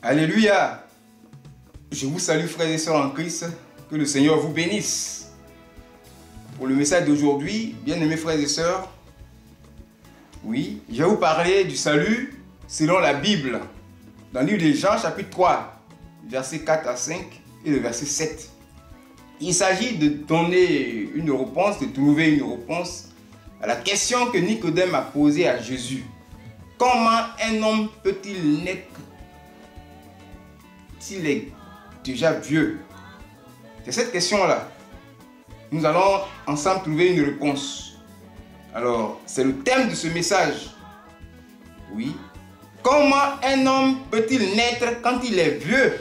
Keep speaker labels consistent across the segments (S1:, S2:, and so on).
S1: Alléluia. Je vous salue frères et sœurs en Christ. Que le Seigneur vous bénisse. Pour le message d'aujourd'hui, bien-aimés frères et sœurs, oui, je vais vous parler du salut selon la Bible. Dans le livre de Jean, chapitre 3, versets 4 à 5 et le verset 7. Il s'agit de donner une réponse, de trouver une réponse à la question que Nicodème a posée à Jésus. Comment un homme peut-il naître s'il est déjà vieux? C'est cette question-là. Nous allons ensemble trouver une réponse. Alors, c'est le thème de ce message. Oui. Comment un homme peut-il naître quand il est vieux?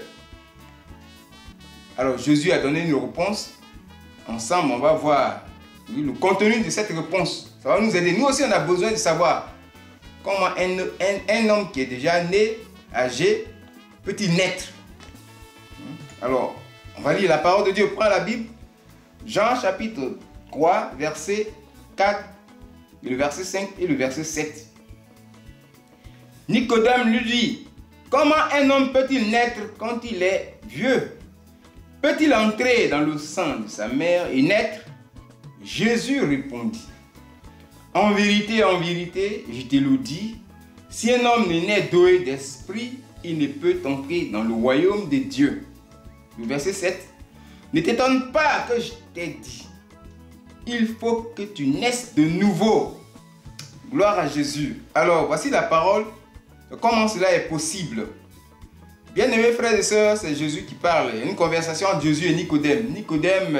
S1: Alors, Jésus a donné une réponse. Ensemble, on va voir le contenu de cette réponse. Ça va nous aider. Nous aussi, on a besoin de savoir comment un homme qui est déjà né, âgé, peut-il naître. Alors, on va lire la parole de Dieu. Prends la Bible. Jean chapitre 3, verset 4, le verset 5 et le verset 7. Nicodème lui dit, comment un homme peut-il naître quand il est vieux? Peut-il entrer dans le sein de sa mère et naître? Jésus répondit, en vérité, je te le dis, si un homme n'est né d'eau et d'esprit, il ne peut entrer dans le royaume de Dieu. Le verset 7. Ne t'étonne pas que je t'ai dit, il faut que tu naisses de nouveau. Gloire à Jésus. Alors, voici la parole de comment cela est possible. Bien-aimés frères et sœurs, c'est Jésus qui parle. Il y a une conversation entre Jésus et Nicodème. Nicodème,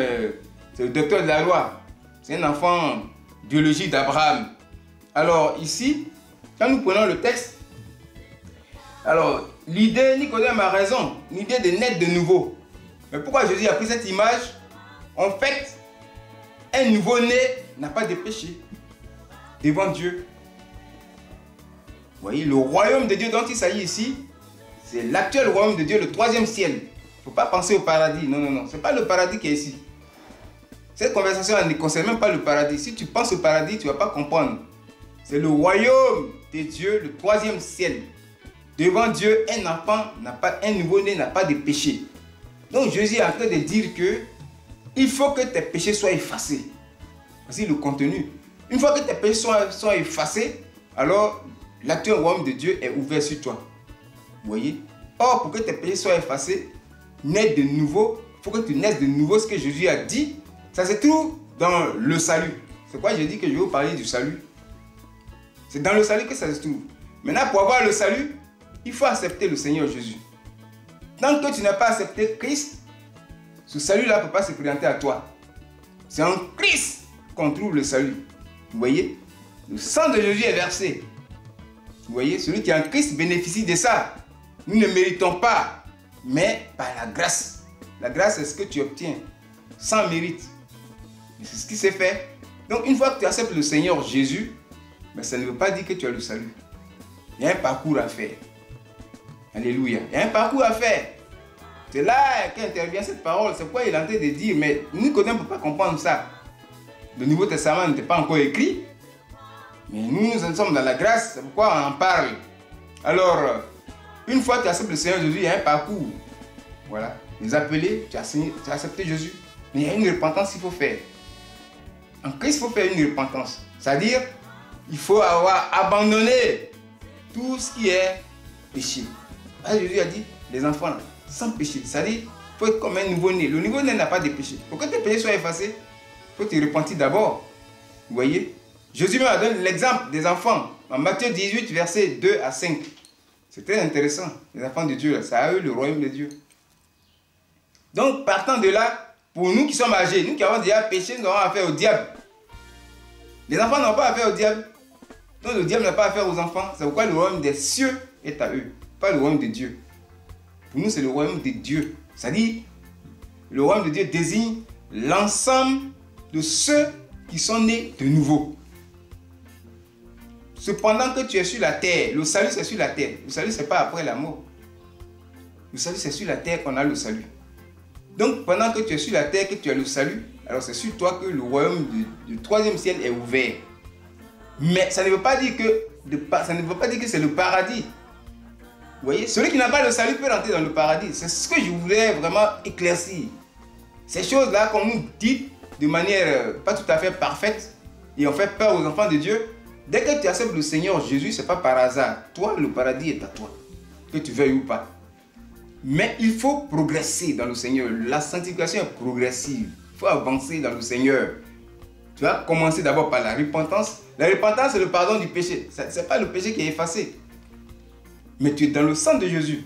S1: c'est le docteur de la loi. C'est un enfant biologique d'Abraham. Alors, ici, quand nous prenons le texte, alors, l'idée, Nicodème a raison, l'idée de naître de nouveau. Mais pourquoi Jésus a pris cette image? En fait, un nouveau-né n'a pas de péché devant Dieu. Vous voyez, le royaume de Dieu dont il s'agit ici, c'est l'actuel royaume de Dieu, le troisième ciel. Il ne faut pas penser au paradis. Non, non, non. Ce n'est pas le paradis qui est ici. Cette conversation ne concerne même pas le paradis. Si tu penses au paradis, tu ne vas pas comprendre. C'est le royaume de Dieu, le troisième ciel. Devant Dieu, un enfant n'a pas, un nouveau-né n'a pas de péché. Donc Jésus est en train de dire que il faut que tes péchés soient effacés. Voici le contenu. Une fois que tes péchés sont effacés, alors l'actuel royaume de Dieu est ouvert sur toi. Vous voyez? Or, pour que tes péchés soient effacés, naître de nouveau, il faut que tu naisses de nouveau. Ce que Jésus a dit, ça se trouve dans le salut. C'est pourquoi j'ai dit que je vais vous parler du salut. C'est dans le salut que ça se trouve. Maintenant, pour avoir le salut, il faut accepter le Seigneur Jésus. Tant que tu n'as pas accepté Christ, ce salut-là ne peut pas se présenter à toi. C'est en Christ qu'on trouve le salut. Vous voyez? Le sang de Jésus est versé. Vous voyez? Celui qui est en Christ bénéficie de ça. Nous ne méritons pas, mais par la grâce. La grâce, c'est ce que tu obtiens, sans mérite. C'est ce qui s'est fait. Donc, une fois que tu acceptes le Seigneur Jésus, mais ça ne veut pas dire que tu as le salut. Il y a un parcours à faire. Alléluia. Il y a un parcours à faire. C'est là qu'intervient cette parole. C'est pourquoi il est en train de dire, mais Nicodème ne peut pas comprendre ça. Le Nouveau Testament n'était pas encore écrit. Mais nous sommes dans la grâce. C'est pourquoi on en parle. Alors, une fois que tu acceptes le Seigneur Jésus, il y a un parcours. Voilà. Les appelés, tu as accepté Jésus. Mais il y a une repentance qu'il faut faire. En Christ, il faut faire une repentance. C'est-à-dire, il faut avoir abandonné tout ce qui est péché. Là, Jésus a dit, les enfants, là, sans péché. C'est-à-dire, il faut être comme un nouveau-né. Le nouveau-né n'a pas de péché. Pour que tes péchés soient effacés, il faut te repentir d'abord. Vous voyez? Jésus me donne l'exemple des enfants. En Matthieu 18, versets 2 à 5. C'est très intéressant. Les enfants de Dieu, là, ça a eu le royaume de Dieu. Donc, partant de là, pour nous qui sommes âgés, nous qui avons déjà péché, nous avons affaire au diable. Les enfants n'ont pas affaire au diable. Donc, le diable n'a pas affaire aux enfants. C'est pourquoi le royaume des cieux est à eux. Pas le royaume de Dieu. Pour nous, c'est le royaume de Dieu. C'est-à-dire, le royaume de Dieu désigne l'ensemble de ceux qui sont nés de nouveau. Cependant que tu es sur la terre, le salut c'est sur la terre. Le salut c'est pas après la mort. Le salut c'est sur la terre qu'on a le salut. Donc pendant que tu es sur la terre, que tu as le salut, alors c'est sur toi que le royaume du troisième ciel est ouvert. Mais ça ne veut pas dire que c'est le paradis. voyez, celui qui n'a pas le salut peut rentrer dans le paradis. C'est ce que je voulais vraiment éclaircir. Ces choses-là qu'on nous dit de manière pas tout à fait parfaite et on fait peur aux enfants de Dieu. Dès que tu acceptes le Seigneur Jésus, ce n'est pas par hasard. Toi, le paradis est à toi, que tu veuilles ou pas. Mais il faut progresser dans le Seigneur. La sanctification est progressive. Il faut avancer dans le Seigneur. Tu vas commencer d'abord par la repentance. La repentance, c'est le pardon du péché. Ce n'est pas le péché qui est effacé. Mais tu es dans le sang de Jésus.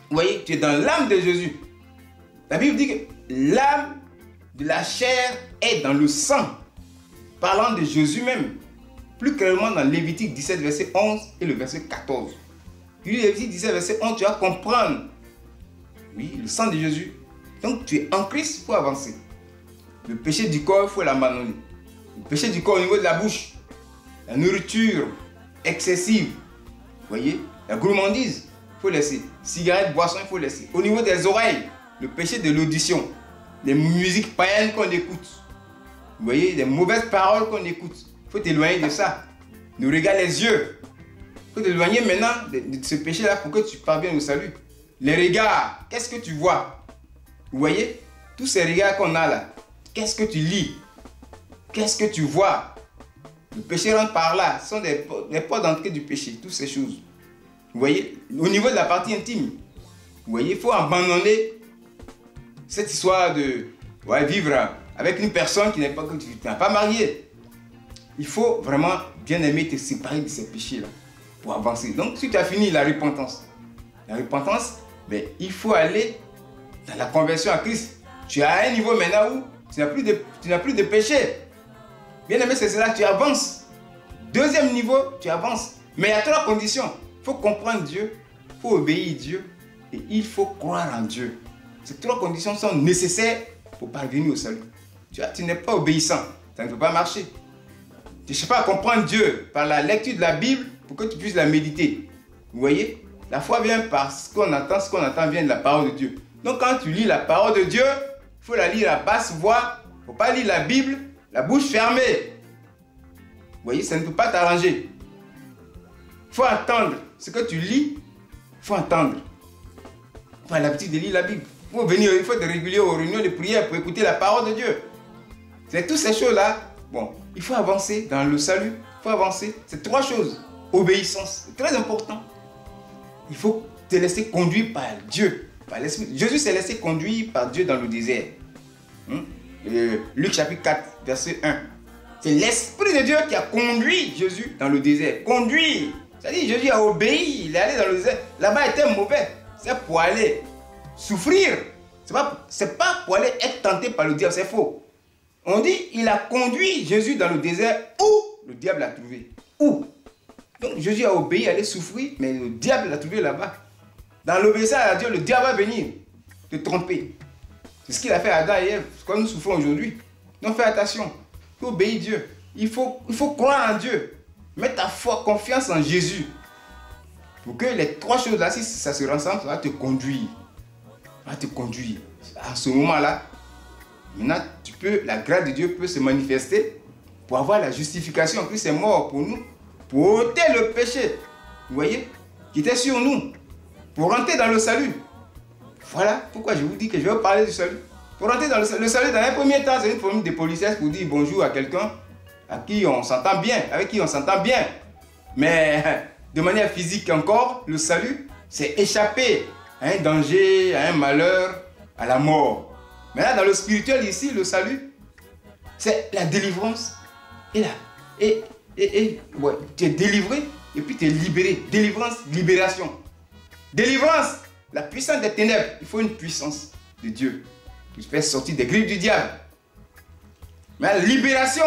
S1: Vous voyez, tu es dans l'âme de Jésus. La Bible dit que l'âme de la chair est dans le sang. Parlant de Jésus même. Plus clairement dans Lévitique 17, verset 11 et le verset 14. Puis Lévitique 17, verset 11, tu vas comprendre. Oui, le sang de Jésus. Donc tu es en Christ, il faut avancer. Le péché du corps, il faut l'abandonner. Le péché du corps au niveau de la bouche. La nourriture excessive. Vous voyez, la gourmandise, il faut laisser. Cigarettes, boissons, il faut laisser. Au niveau des oreilles, le péché de l'audition. Les musiques païennes qu'on écoute. Vous voyez, les mauvaises paroles qu'on écoute. Il faut t'éloigner de ça. Nous regarde les yeux. Il faut t'éloigner maintenant de ce péché-là pour que tu parviennes au salut. Les regards, qu'est-ce que tu vois? Vous voyez, tous ces regards qu'on a là, qu'est-ce que tu lis? Qu'est-ce que tu vois? Le péché rentre par là. Ce sont les portes d'entrée du péché, toutes ces choses. Vous voyez, au niveau de la partie intime, vous voyez, il faut abandonner cette histoire de vivre avec une personne qui n'est pas mariée. Il faut vraiment bien aimer te séparer de ces péchés-là pour avancer. Donc, si tu as fini la repentance, il faut aller dans la conversion à Christ. Tu es à un niveau maintenant où tu n'as plus de péché. Bien aimé, c'est cela, tu avances. Deuxième niveau, tu avances. Mais il y a trois conditions. Il faut comprendre Dieu, il faut obéir à Dieu et il faut croire en Dieu. Ces trois conditions sont nécessaires pour parvenir au salut. Tu n'es pas obéissant, ça ne peut pas marcher. Tu ne sais pas comprendre Dieu par la lecture de la Bible pour que tu puisses la méditer. Vous voyez, la foi vient par ce qu'on entend vient de la parole de Dieu. Donc quand tu lis la parole de Dieu, il faut la lire à basse voix. Il ne faut pas lire la Bible, la bouche fermée. Vous voyez, ça ne peut pas t'arranger. Il faut entendre ce que tu lis. Il faut entendre. Il faut avoir l'habitude de lire la Bible. Il faut te régulier aux réunions de prière pour écouter la parole de Dieu. C'est toutes ces choses-là. Bon, il faut avancer dans le salut. Il faut avancer. C'est trois choses. Obéissance, c'est très important. Il faut te laisser conduire par Dieu, par l'Esprit. Jésus s'est laissé conduire par Dieu dans le désert. Luc chapitre 4, verset 1. C'est l'Esprit de Dieu qui a conduit Jésus dans le désert. Conduire. C'est-à-dire Jésus a obéi. Il est allé dans le désert. Là-bas était mauvais. C'est pour aller souffrir. C'est pas pour aller être tenté par le diable. C'est faux. On dit il a conduit Jésus dans le désert où le diable l'a trouvé. Où? Donc Jésus a obéi, allait souffrir, mais le diable l'a trouvé là-bas. Dans l'obéissance à Dieu, le diable va venir te tromper. C'est ce qu'il a fait à Adam et Ève, c'est comme nous souffrons aujourd'hui. Donc fais attention, il faut obéir à Dieu. Il faut croire en Dieu. Mettre ta foi, confiance en Jésus. Pour que les trois choses-là, si ça se rassemble, ça va te conduire. Ça va te conduire. À ce moment-là, maintenant, la grâce de Dieu peut se manifester pour avoir la justification. En plus, c'est mort pour nous. Pour ôter le péché, vous voyez, qui était sur nous, pour rentrer dans le salut. Voilà pourquoi je vous dis que je vais parler du salut. Pour rentrer dans le salut, dans un premier temps, c'est une formule de politesse pour dire bonjour à quelqu'un avec qui on s'entend bien. Mais de manière physique encore, le salut, c'est échapper à un danger, à un malheur, à la mort. Mais là, dans le spirituel ici, le salut, c'est la délivrance tu es délivré et puis tu es libéré. Délivrance, libération. Délivrance, la puissance des ténèbres. Il faut une puissance de Dieu qui te fait sortir des griffes du diable. Mais la libération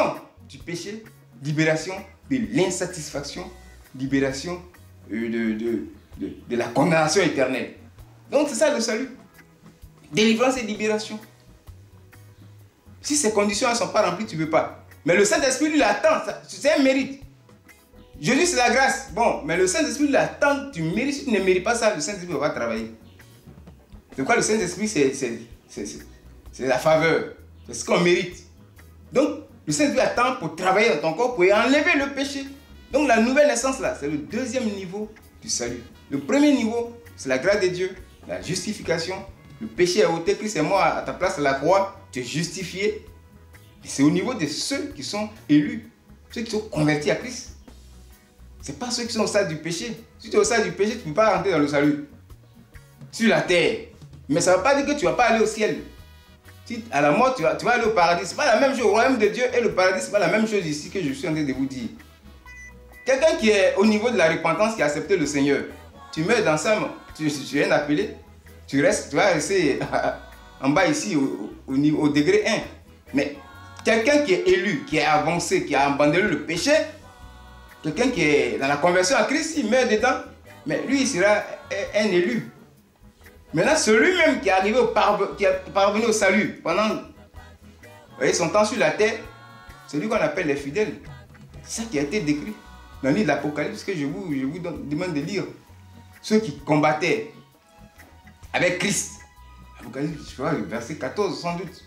S1: du péché, libération de l'insatisfaction, libération de la condamnation éternelle. Donc c'est ça le salut. Délivrance et libération. Si ces conditions ne sont pas remplies, tu ne veux pas. Mais le Saint-Esprit, lui, l'attend. C'est un mérite. Jésus, c'est la grâce. Bon, mais le Saint-Esprit l'attend. Tu mérites. Si tu ne mérites pas ça, le Saint-Esprit va travailler. C'est pourquoi le Saint-Esprit, c'est la faveur. C'est ce qu'on mérite. Donc, le Saint-Esprit attend pour travailler dans ton corps, pour enlever le péché. Donc, la nouvelle naissance, là, c'est le deuxième niveau du salut. Le premier niveau, c'est la grâce de Dieu, la justification. Le péché a ôté, Christ est mort à ta place à la croix, tu es justifié. C'est au niveau de ceux qui sont élus, ceux qui sont convertis à Christ. Ce n'est pas ceux qui sont au stade du péché. Si tu es au stade du péché, tu ne peux pas rentrer dans le salut. Sur la terre. Mais ça ne veut pas dire que tu ne vas pas aller au ciel. Si à la mort, tu vas aller au paradis. Ce n'est pas la même chose. Le royaume de Dieu et le paradis, ce n'est pas la même chose ici que je suis en train de vous dire. Quelqu'un qui est au niveau de la repentance, qui a accepté le Seigneur, tu meurs dans ça, tu es un appelé, tu vas rester en bas ici au degré 1. Mais quelqu'un qui est élu, qui est avancé, qui a abandonné le péché, quelqu'un qui est dans la conversion à Christ, il meurt dedans, mais lui, il sera un élu. Maintenant, celui-même qui est arrivé qui est parvenu au salut pendant son temps sur la terre, c'est lui qu'on appelle les fidèles. C'est ça qui a été décrit dans le livre de l'Apocalypse que je vous demande de lire. Ceux qui combattaient avec Christ. Apocalypse, je vois, le verset 14 sans doute.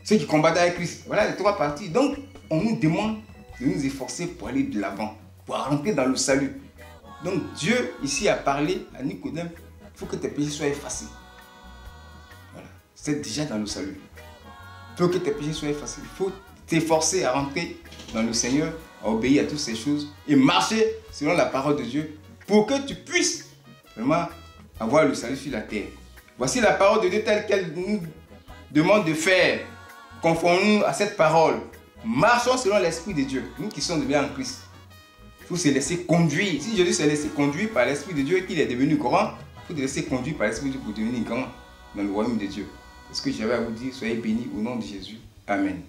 S1: Ceux qui combattaient avec Christ. Voilà les trois parties. Donc, on nous demande de nous efforcer pour aller de l'avant, pour rentrer dans le salut. Donc, Dieu ici a parlé à Nicodème. Il faut que tes péchés soient effacés. Voilà. C'est déjà dans le salut. Il faut que tes péchés soient effacés. Il faut t'efforcer à rentrer dans le Seigneur, à obéir à toutes ces choses et marcher selon la parole de Dieu pour que tu puisses vraiment avoir le salut sur la terre. Voici la parole de Dieu telle qu'elle nous demande de faire. Conformons-nous à cette parole. Marchons selon l'Esprit de Dieu. Nous qui sommes devenus en Christ. Il faut se laisser conduire. Si Jésus s'est laissé conduire par l'Esprit de Dieu et qu'il est devenu grand, il faut te laisser conduire par l'Esprit de Dieu pour devenir grand dans le royaume de Dieu. C'est ce que j'avais à vous dire. Soyez bénis au nom de Jésus. Amen.